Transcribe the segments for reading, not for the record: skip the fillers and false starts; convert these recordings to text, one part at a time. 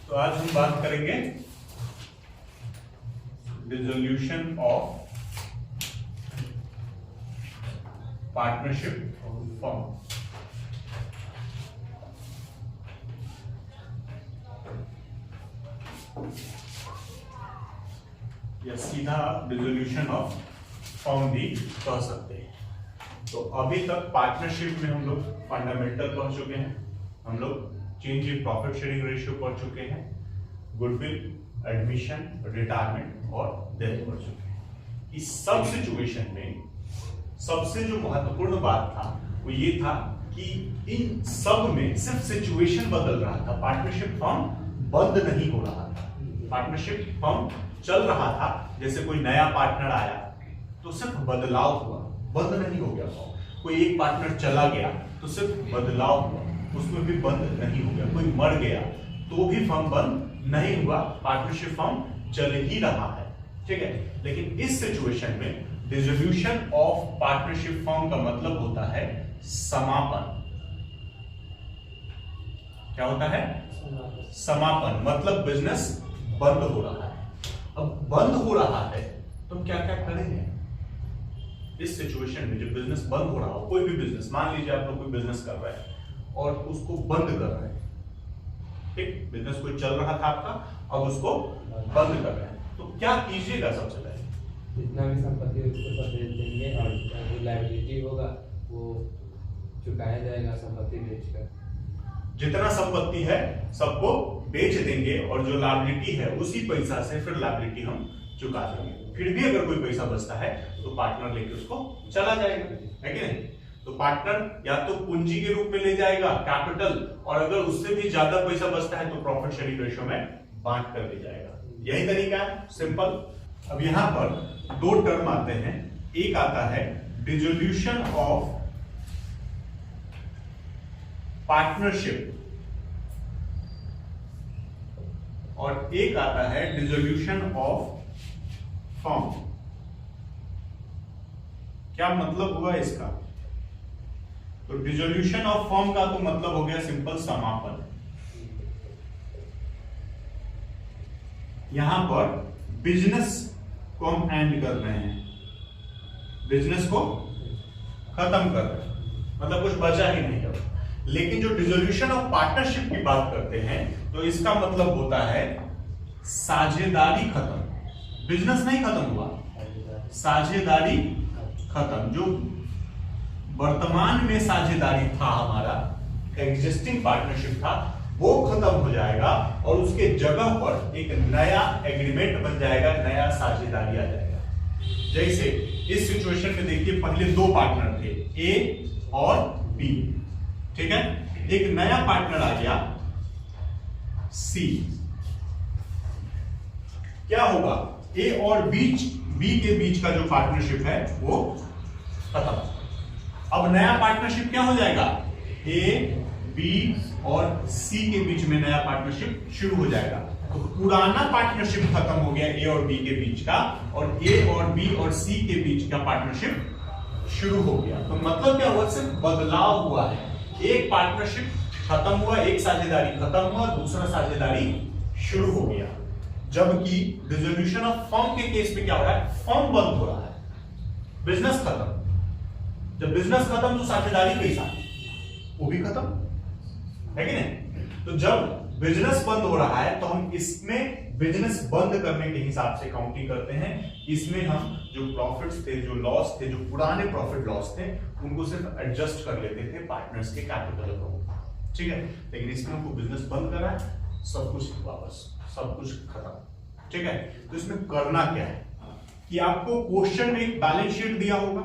तो आज हम बात करेंगे डिसोल्यूशन ऑफ पार्टनरशिप फॉर्म। या सीधा डिसोल्यूशन ऑफ फॉर्म भी कह सकते हैं। तो अभी तक पार्टनरशिप में हम लोग फंडामेंटल पढ़ चुके हैं, हम लोग change in profit sharing ratio पढ़ चुके हैं, गुडविल, एडमिशन, रिटायरमेंट और डेथ पढ़ चुके हैं। इस सब सिचुएशन में सबसे जो महत्वपूर्ण बात था वो ये था कि इन सब में सिर्फ सिचुएशन बदल रहा था, पार्टनरशिप फॉर्म बंद नहीं हो रहा था। पार्टनरशिप फॉर्म चल रहा था, जैसे कोई नया पार्टनर आया तो सिर्फ बदलाव हुआ, बंद नहीं हो गया फॉर्म। कोई एक पार्टनर चला गया तो सिर्फ बदलाव हुआ, उसमें भी बंद नहीं हो गया। कोई मर गया तो भी फॉर्म बंद नहीं हुआ, पार्टनरशिप फॉर्म चल ही रहा है, ठीक है। लेकिन इस सिचुएशन में डिसोल्यूशन ऑफ पार्टनरशिप फॉर्म का मतलब होता है समापन। क्या होता है? समापन, मतलब बिजनेस बंद हो रहा है। अब बंद हो रहा है तो हम क्या क्या करेंगे इस सिचुएशन में? जब बिजनेस बंद हो रहा हो, कोई भी बिजनेस, मान लीजिए आप लोग कोई बिजनेस कर रहे हैं और उसको बंद कर रहे हैं, ठीक, बिजनेस कोई चल रहा था आपका, अब उसको बंद कर रहे हैं, तो क्या कीजिएगा? सबसे पहले जितना भी संपत्ति है उसको सब बेच देंगे और जो लायबिलिटी होगा वो चुकाया जाएगा संपत्ति बेचकर। जितना संपत्ति है सबको बेच देंगे और जो लायबिलिटी है उसी पैसा से फिर लायबिलिटी हम चुका देंगे। फिर भी अगर कोई पैसा बचता है तो पार्टनर लेके उसको चला जाएगा, है कि नहीं? तो पार्टनर या तो पूंजी के रूप में ले जाएगा, कैपिटल, और अगर उससे भी ज्यादा पैसा बचता है तो प्रॉफिट शेयरिंग रेशियो में बांट कर ले जाएगा। यही तरीका है, सिंपल। अब यहां पर दो टर्म आते हैं, एक आता है डिसोल्यूशन ऑफ पार्टनरशिप और एक आता है डिसोल्यूशन ऑफ फॉर्म। क्या मतलब हुआ इसका? तो डिसोल्यूशन ऑफ फॉर्म का तो मतलब हो गया सिंपल समापन। यहां पर बिजनेस को हम एंड कर रहे हैं, बिजनेस को खत्म कर रहे हैं, मतलब कुछ बचा ही नहीं है। लेकिन जो डिसोल्यूशन ऑफ पार्टनरशिप की बात करते हैं तो इसका मतलब होता है साझेदारी खत्म। बिजनेस नहीं खत्म हुआ, साझेदारी खत्म। जो वर्तमान में साझेदारी था, हमारा एग्जिस्टिंग पार्टनरशिप था, वो खत्म हो जाएगा और उसके जगह पर एक नया एग्रीमेंट बन जाएगा, नया साझेदारी आ जाएगा। जैसे इस सिचुएशन में देखिए, पहले दो पार्टनर थे, ए और बी, ठीक है। एक नया पार्टनर आ गया सी। क्या होगा? ए और बी के बीच का जो पार्टनरशिप है वो खत्म। अब नया पार्टनरशिप क्या हो जाएगा? ए, बी और सी के बीच में नया पार्टनरशिप शुरू हो जाएगा। तो पुराना पार्टनरशिप खत्म हो गया ए और बी के बीच का, और ए और बी और सी के बीच का पार्टनरशिप शुरू हो गया। तो मतलब क्या हुआ? सिर्फ बदलाव हुआ है। एक पार्टनरशिप खत्म हुआ, एक साझेदारी खत्म हुआ, दूसरा साझेदारी शुरू हो गया। जबकि डिसोल्यूशन ऑफ फर्म के केस में क्या हो रहा है? फर्म बंद हो रहा है, बिजनेस खत्म। जब बिजनेस खत्म तो साझेदारी कैसा? वो भी खत्म, है कि नहीं? तो जब बिजनेस बंद हो रहा है तो हम इसमें बिजनेस बंद करने के हिसाब से काउंटिंग करते हैं। इसमें हम जो प्रॉफिट्स थे, जो लॉस थे, जो पुराने प्रॉफिट लॉस थे, उनको सिर्फ एडजस्ट कर लेते थे पार्टनर्स के कैपिटल को, ठीक है। लेकिन इसमें हमको बिजनेस बंद करना है, सब कुछ वापस, सब कुछ खत्म, ठीक है। तो इसमें करना क्या है कि आपको क्वेश्चन में एक बैलेंस शीट दिया होगा।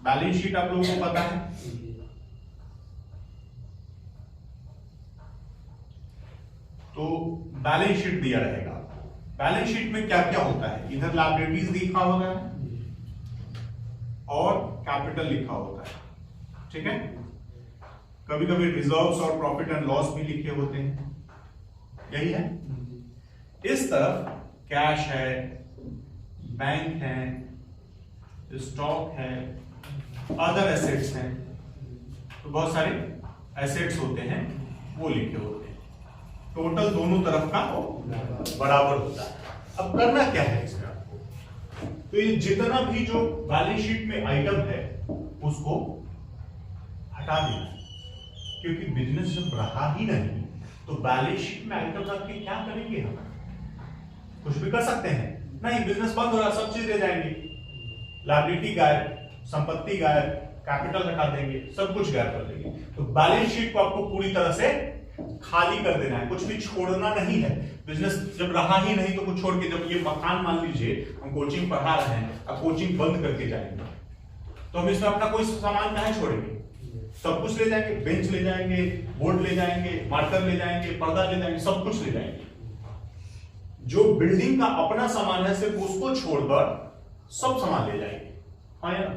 बैलेंस शीट आप लोगों को पता है, तो बैलेंस शीट दिया रहेगा। बैलेंस शीट में क्या क्या होता है? इधर लायबिलिटीज लिखा होता है और कैपिटल लिखा होता है, ठीक है। कभी कभी रिजर्व्स और प्रॉफिट एंड लॉस भी लिखे होते हैं, यही है। इस तरफ कैश है, बैंक है, स्टॉक है, अदर एसेट्स हैं, तो बहुत सारे एसेट्स होते हैं वो लिखे होते हैं। टोटल दोनों तरफ का बराबर होता है। अब करना क्या है इसमें आपको, तो ये जितना भी जो बैलेंस शीट में आइटम है उसको हटा देना है, क्योंकि बिजनेस जब रहा ही नहीं तो बैलेंस शीट में आइटम रख के क्या करेंगे हम? कुछ भी कर सकते हैं नहीं, बिजनेस बंद हो रहा, सब चीज दे जाएंगे, लायबिलिटी गायब, संपत्ति गायब, कैपिटल हटा देंगे, सब कुछ गायब कर देंगे। तो बैलेंस शीट को आपको पूरी तरह से खाली कर देना है, कुछ भी छोड़ना नहीं है। बिजनेस जब रहा ही नहीं तो कुछ छोड़ के, जब ये मकान मान लीजिए हम कोचिंग पढ़ा रहे हैं, अब कोचिंग बंद करके जाएंगे तो हम इसमें अपना कोई सामान कहाँ छोड़ेंगे? सब कुछ ले जाएंगे, बेंच ले जाएंगे, बोर्ड ले जाएंगे, मार्कर ले जाएंगे, पर्दा ले जाएंगे, सब कुछ ले जाएंगे। जो बिल्डिंग का अपना सामान है सिर्फ उसको छोड़कर सब सामान ले जाएंगे, हाँ या?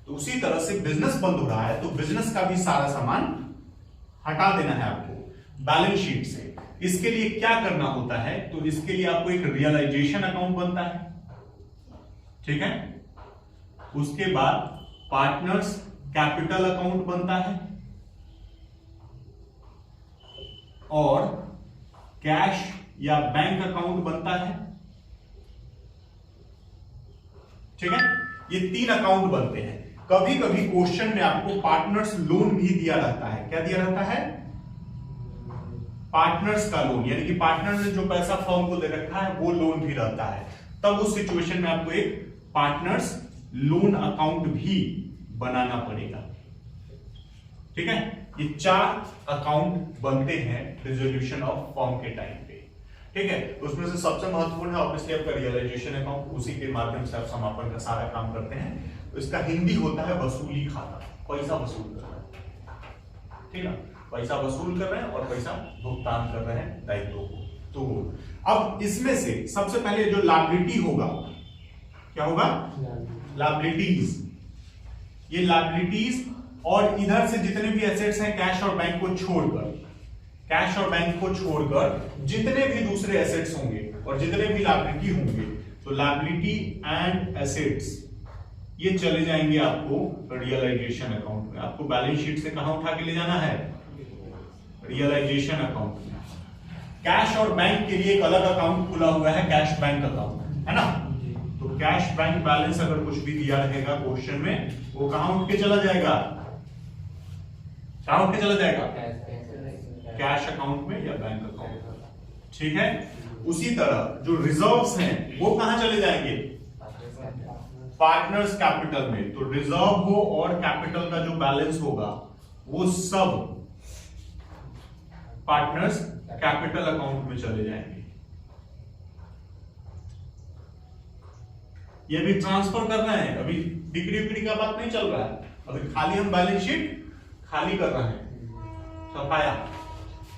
तो उसी तरह से बिजनेस बंद हो रहा है तो बिजनेस का भी सारा सामान हटा देना है आपको बैलेंस शीट से। इसके लिए क्या करना होता है, तो इसके लिए आपको एक रियलाइजेशन अकाउंट बनता है, ठीक है। उसके बाद पार्टनर्स कैपिटल अकाउंट बनता है और कैश या बैंक अकाउंट बनता है, ठीक है। ये 3 अकाउंट बनते हैं। कभी कभी क्वेश्चन में आपको पार्टनर्स लोन भी दिया रहता है। क्या दिया रहता है? पार्टनर्स का लोन, यानी कि पार्टनर ने जो पैसा फर्म को दे रखा है वो लोन भी रहता है। तब उस सिचुएशन में आपको एक पार्टनर्स लोन अकाउंट भी बनाना पड़ेगा, ठीक है। ये 4 अकाउंट बनते हैं रिजोल्यूशन ऑफ फर्म के टाइम पे, ठीक है। उसमें से सबसे महत्वपूर्ण है ऑब्वियसली आपका रियलाइजेशन अकाउंट, उसी के माध्यम से आप समापन का सारा काम करते हैं। तो इसका हिंदी होता है वसूली खाता, पैसा वसूल कर रहे हैं, ठीक है। पैसा वसूल कर रहे हैं और पैसा भुगतान कर रहे हैं दायित्वों को। तो अब इसमें से सबसे पहले जो लायबिलिटी होगा, क्या होगा? लायबिलिटीज। ये लायबिलिटीज और इधर से जितने भी एसेट्स हैं कैश और बैंक को छोड़कर, कैश और बैंक को छोड़कर जितने भी दूसरे एसेट्स होंगे और जितने भी लायबिलिटी होंगे, तो लायबिलिटी एंड एसेट्स ये चले जाएंगे आपको रियलाइजेशन अकाउंट में। आपको बैलेंस शीट से कहां उठा के ले जाना है? रियलाइजेशन अकाउंट में। कैश और बैंक के लिए एक अलग अकाउंट खुला हुआ है, कैश बैंक अकाउंट, है ना। तो कैश बैंक बैलेंस अगर कुछ भी दिया रहेगा क्वेश्चन में, वो कहां उठ के चला जाएगा? कहां उठ के चला जाएगा? कैश अकाउंट में या बैंक अकाउंट में, ठीक है। उसी तरह जो रिजर्व्स हैं वो कहां चले जाएंगे? पार्टनर्स कैपिटल में। तो रिजर्व हो और कैपिटल का जो बैलेंस होगा वो सब पार्टनर्स कैपिटल अकाउंट में चले जाएंगे। ये भी ट्रांसफर करना है, अभी डिग्री विग्री का बात नहीं चल रहा है, अभी खाली हम बैलेंस शीट खाली कर रहे हैं, सफाया।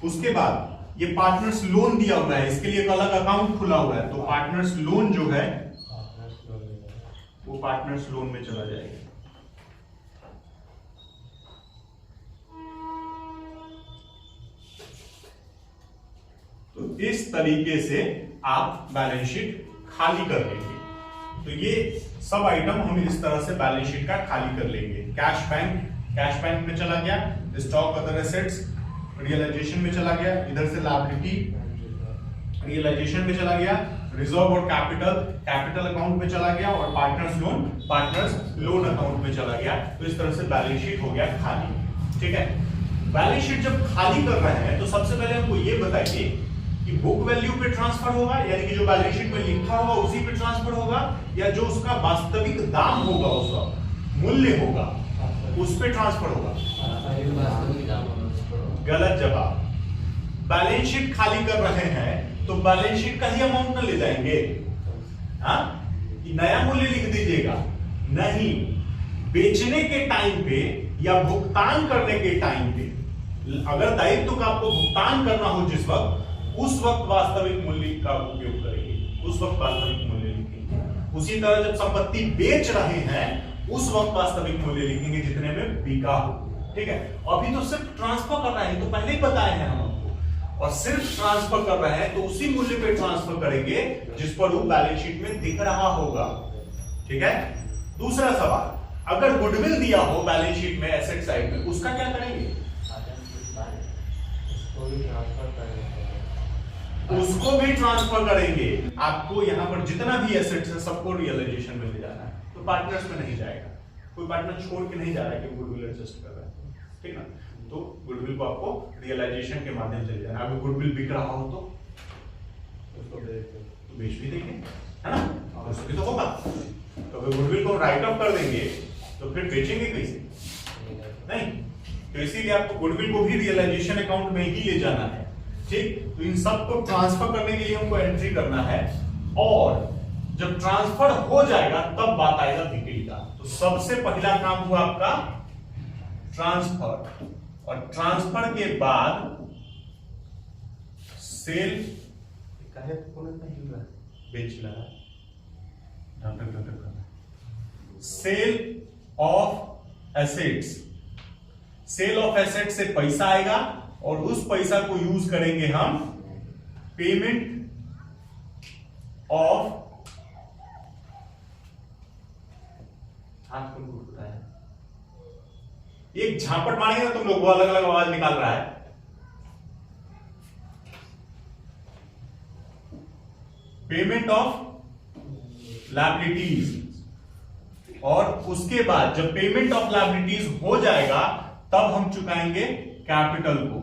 उसके बाद ये पार्टनर्स लोन दिया हुआ है, इसके लिए एक अलग अकाउंट खुला हुआ है, तो पार्टनर्स लोन जो है वो पार्टनर्स लोन में चला जाएगा। तो इस तरीके से आप बैलेंस शीट खाली कर लेंगे। तो ये सब आइटम हम इस तरह से बैलेंस शीट का खाली कर लेंगे। कैश बैंक में चला गया, स्टॉक अदर एसेट्स रियलाइजेशन में चला गया, इधर से लायबिलिटी रियलाइजेशन में चला गया, रिजर्व और कैपिटल अकाउंट में चला गया और पार्टनर्स लोन अकाउंट में चला गया। तो इस तरह से बैलेंस शीट हो गया खाली, ठीक है। बैलेंस शीट जब खाली कर रहे हैं तो सबसे पहले हमको ये बताइए कि बुक वैल्यू पे ट्रांसफर होगा, यानी कि जो बैलेंस शीट में लिखा होगा उसी पे ट्रांसफर होगा, या जो उसका वास्तविक दाम होगा, उसका मूल्य होगा, उस पे ट्रांसफर होगा? गलत जवाब। बैलेंस शीट खाली कर रहे हैं तो बैलेंस शीट का ही अमाउंट न ले जाएंगे, हाँ? नया मूल्य लिख दीजिएगा, नहीं। बेचने के टाइम पे या भुगतान करने के टाइम पे, अगर दायित्व का आपको भुगतान करना हो जिस वक्त, उस वक्त वास्तविक मूल्य का उपयोग करेंगे, उस वक्त वास्तविक मूल्य लिखेंगे। उसी तरह जब संपत्ति बेच रहे हैं उस वक्त वास्तविक मूल्य लिखेंगे जितने में बिका हो, ठीक है। अभी तो सिर्फ ट्रांसफर कर रहे हैं, तो पहले ही बताए हैं हम आपको, और सिर्फ ट्रांसफर कर रहे हैं तो उसी मूल्य पे ट्रांसफर करेंगे जिस पर वो बैलेंस शीट में दिख रहा होगा, ठीक है। दूसरा सवाल, अगर गुडविल दिया हो बैलेंस शीट में एसेट साइड में, उसका क्या करेंगे? वो भी ट्रांसफर करेंगे, उसको भी ट्रांसफर करेंगे। आपको यहाँ पर जितना भी एसेट्स है सबको रियलाइजेशन में ले जाना है, तो पार्टनर्स में नहीं जाएगा। कोई पार्टनर छोड़ के नहीं जा रहा है कि गुडविल एडजस्ट कर रहा है, ठीक ना। तो गुडविल को आपको रियलाइजेशन के माध्यम से ले जाना है। अगर गुडविल बिक रहा हो तो उसको बेच दो। तो बेच भी देंगे, है ना, और उसमें तो होगा। तो अगर गुडविल को राइट ऑफ कर देंगे तो फिर बेचेंगे कैसे, नहीं। तो इसीलिए आपको गुडविल को भी रियलाइजेशन अकाउंट में ही ले जाना है, ठीक। तो इन सब को ट्रांसफर करने के लिए हमको एंट्री करना है, और जब ट्रांसफर हो जाएगा तब बात आएगा बिक्री का। तो सबसे पहला काम हुआ आपका ट्रांसफर, और ट्रांसफर के बाद सेल बेच रहा है, sale of assets. Sale of asset से पैसा आएगा और उस पैसा को यूज करेंगे हम पेमेंट ऑफ, हाथ कौन घुटता है, एक झापट मारेंगे ना तुम लोग, वो अलग अलग आवाज निकाल रहा है। पेमेंट ऑफ लायबिलिटीज, और उसके बाद जब पेमेंट ऑफ लायबिलिटीज हो जाएगा तब हम चुकाएंगे कैपिटल को,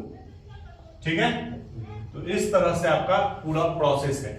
ठीक है। तो इस तरह से आपका पूरा प्रोसेस है।